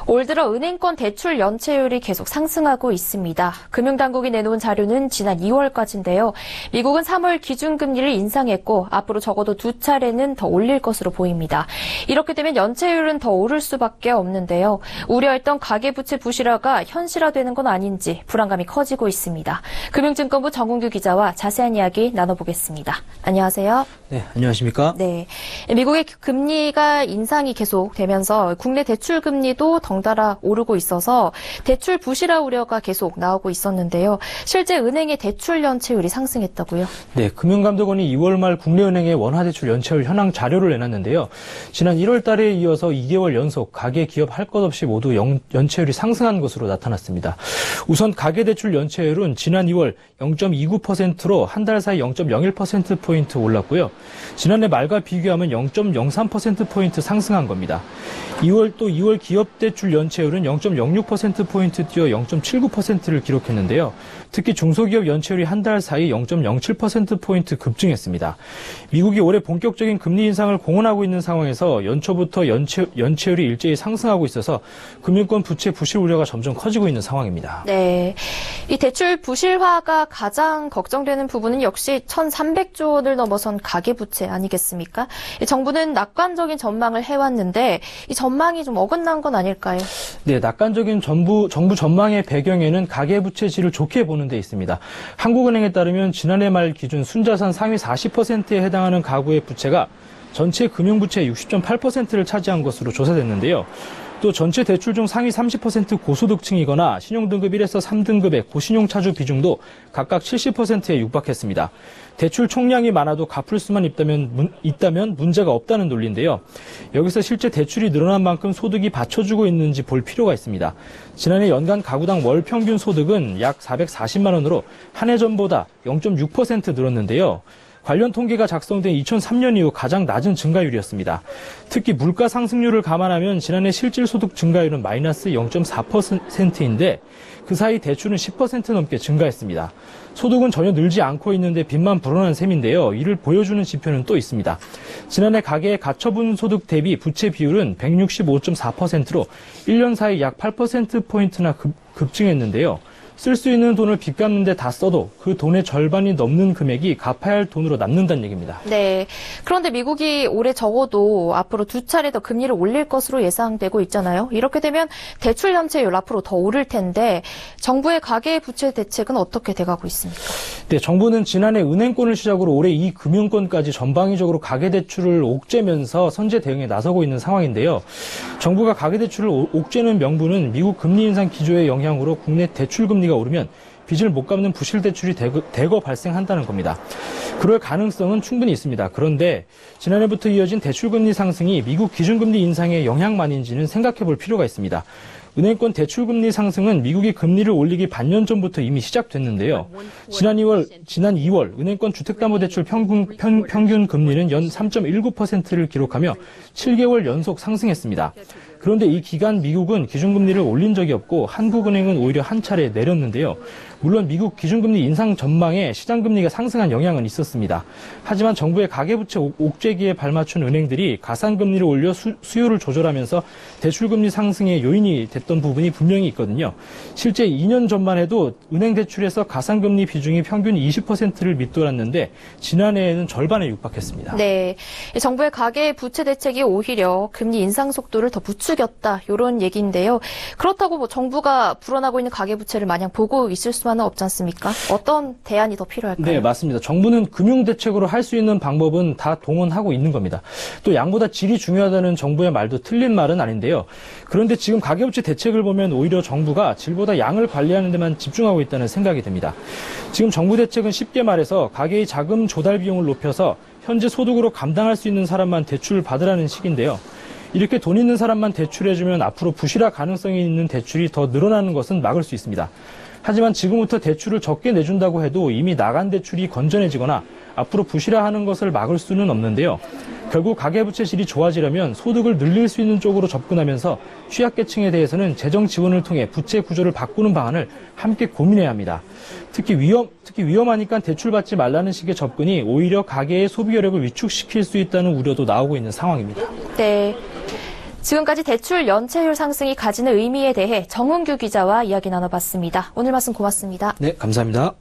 올 들어 은행권 대출 연체율이 계속 상승하고 있습니다. 금융당국이 내놓은 자료는 지난 2월까지인데요. 미국은 3월 기준금리를 인상했고 앞으로 적어도 2차례는 더 올릴 것으로 보입니다. 이렇게 되면 연체율은 더 오를 수밖에 없는데요. 우려했던 가계부채 부실화가 현실화되는 건 아닌지 불안감이 커지고 있습니다. 금융증권부 정훈규 기자와 자세한 이야기 나눠보겠습니다. 안녕하세요. 네, 안녕하십니까? 네, 미국의 금리가 인상이 계속되면서 국내 대출 금리도 덩달아 오르고 있어서 대출 부실화 우려가 계속 나오고 있었는데요. 실제 은행의 대출 연체율이 상승했다고요? 네, 금융감독원이 2월 말 국내은행의 원화대출 연체율 현황 자료를 내놨는데요. 지난 1월 달에 이어서 2개월 연속 가계 기업 할 것 없이 모두 연체율이 상승한 것으로 나타났습니다. 우선 가계대출 연체율은 지난 2월 0.29%로 한 달 사이 0.01%포인트 올랐고요. 지난해 말과 비교하면 0.03%포인트 상승한 겁니다. 2월 기업대출 연체율은 0.06%포인트 뛰어 0.79%를 기록했는데요. 특히 중소기업 연체율이 한 달 사이 0.07%포인트 급증했습니다. 미국이 올해 본격적인 금리 인상을 공언하고 있는 상황에서 연초부터 연체율이 일제히 상승하고 있어서 금융권 부채 부실 우려가 점점 커지고 있는 상황입니다. 네, 이 대출 부실화가 가장 걱정되는 부분은 역시 1,300조 원을 넘어선 가계부채 아니겠습니까? 정부는 낙관적인 전망을 해왔는데 이 전망이 좀 어긋난 건 아닐까요? 네, 낙관적인 정부 전망의 배경에는 가계부채질을 좋게 보는 데 있습니다. 한국은행에 따르면 지난해 말 기준 순자산 상위 40%에 해당하는 가구의 부채가 전체 금융부채의 60.8%를 차지한 것으로 조사됐는데요. 또 전체 대출 중 상위 30% 고소득층이거나 신용등급 1에서 3등급의 고신용차주 비중도 각각 70%에 육박했습니다. 대출 총량이 많아도 갚을 수만 있다면 문제가 없다는 논리인데요. 여기서 실제 대출이 늘어난 만큼 소득이 받쳐주고 있는지 볼 필요가 있습니다. 지난해 연간 가구당 월 평균 소득은 약 440만 원으로 한 해 전보다 0.6% 늘었는데요. 관련 통계가 작성된 2003년 이후 가장 낮은 증가율이었습니다. 특히 물가 상승률을 감안하면 지난해 실질소득 증가율은 마이너스 0.4%인데 그 사이 대출은 10% 넘게 증가했습니다. 소득은 전혀 늘지 않고 있는데 빚만 불어난 셈인데요. 이를 보여주는 지표는 또 있습니다. 지난해 가계의 가처분 소득 대비 부채 비율은 165.4%로 1년 사이 약 8%포인트나 급증했는데요. 쓸 수 있는 돈을 빚 갚는 데 다 써도 그 돈의 절반이 넘는 금액이 갚아야 할 돈으로 남는다는 얘기입니다. 네. 그런데 미국이 올해 적어도 앞으로 2차례 더 금리를 올릴 것으로 예상되고 있잖아요. 이렇게 되면 대출 연체율 앞으로 더 오를 텐데 정부의 가계 부채 대책은 어떻게 돼가고 있습니까? 네, 정부는 지난해 은행권을 시작으로 올해 이 금융권까지 전방위적으로 가계대출을 옥죄면서 선제 대응에 나서고 있는 상황인데요. 정부가 가계대출을 옥죄는 명분은 미국 금리 인상 기조의 영향으로 국내 대출 금리가 오르면 빚을 못 갚는 부실 대출이 대거 발생한다는 겁니다. 그럴 가능성은 충분히 있습니다. 그런데 지난해부터 이어진 대출금리 상승이 미국 기준금리 인상의 영향만인지는 생각해 볼 필요가 있습니다. 은행권 대출금리 상승은 미국이 금리를 올리기 반년 전부터 이미 시작됐는데요. 지난 2월 은행권 주택담보대출 평균 금리는 연 3.19%를 기록하며 7개월 연속 상승했습니다. 그런데 이 기간 미국은 기준금리를 올린 적이 없고 한국은행은 오히려 한 차례 내렸는데요. 물론 미국 기준금리 인상 전망에 시장금리가 상승한 영향은 있었습니다. 하지만 정부의 가계부채 옥죄기에 발맞춘 은행들이 가산금리를 올려 수요를 조절하면서 대출금리 상승의 요인이 됐던 부분이 분명히 있거든요. 실제 2년 전만 해도 은행 대출에서 가산금리 비중이 평균 20%를 밑돌았는데 지난해에는 절반에 육박했습니다. 네, 정부의 가계부채 대책이 오히려 금리 인상 속도를 더 부추겼다 이런 얘기인데요. 그렇다고 정부가 불어나고 있는 가계부채를 마냥 보고 있을 수만은 없지 않습니까? 어떤 대안이 더 필요할까요? 네, 맞습니다. 정부는 금융대책으로 할 수 있는 방법은 다 동원하고 있는 겁니다. 또 양보다 질이 중요하다는 정부의 말도 틀린 말은 아닌데요. 그런데 지금 가계부채 대책을 보면 오히려 정부가 질보다 양을 관리하는 데만 집중하고 있다는 생각이 듭니다. 지금 정부 대책은 쉽게 말해서 가계의 자금 조달 비용을 높여서 현재 소득으로 감당할 수 있는 사람만 대출을 받으라는 식인데요. 이렇게 돈 있는 사람만 대출해주면 앞으로 부실화 가능성이 있는 대출이 더 늘어나는 것은 막을 수 있습니다. 하지만 지금부터 대출을 적게 내준다고 해도 이미 나간 대출이 건전해지거나 앞으로 부실화하는 것을 막을 수는 없는데요. 결국 가계부채질이 좋아지려면 소득을 늘릴 수 있는 쪽으로 접근하면서 취약계층에 대해서는 재정 지원을 통해 부채 구조를 바꾸는 방안을 함께 고민해야 합니다. 특히 위험하니까 대출받지 말라는 식의 접근이 오히려 가계의 소비 여력을 위축시킬 수 있다는 우려도 나오고 있는 상황입니다. 네. 지금까지 대출 연체율 상승이 가지는 의미에 대해 정은규 기자와 이야기 나눠봤습니다. 오늘 말씀 고맙습니다. 네, 감사합니다.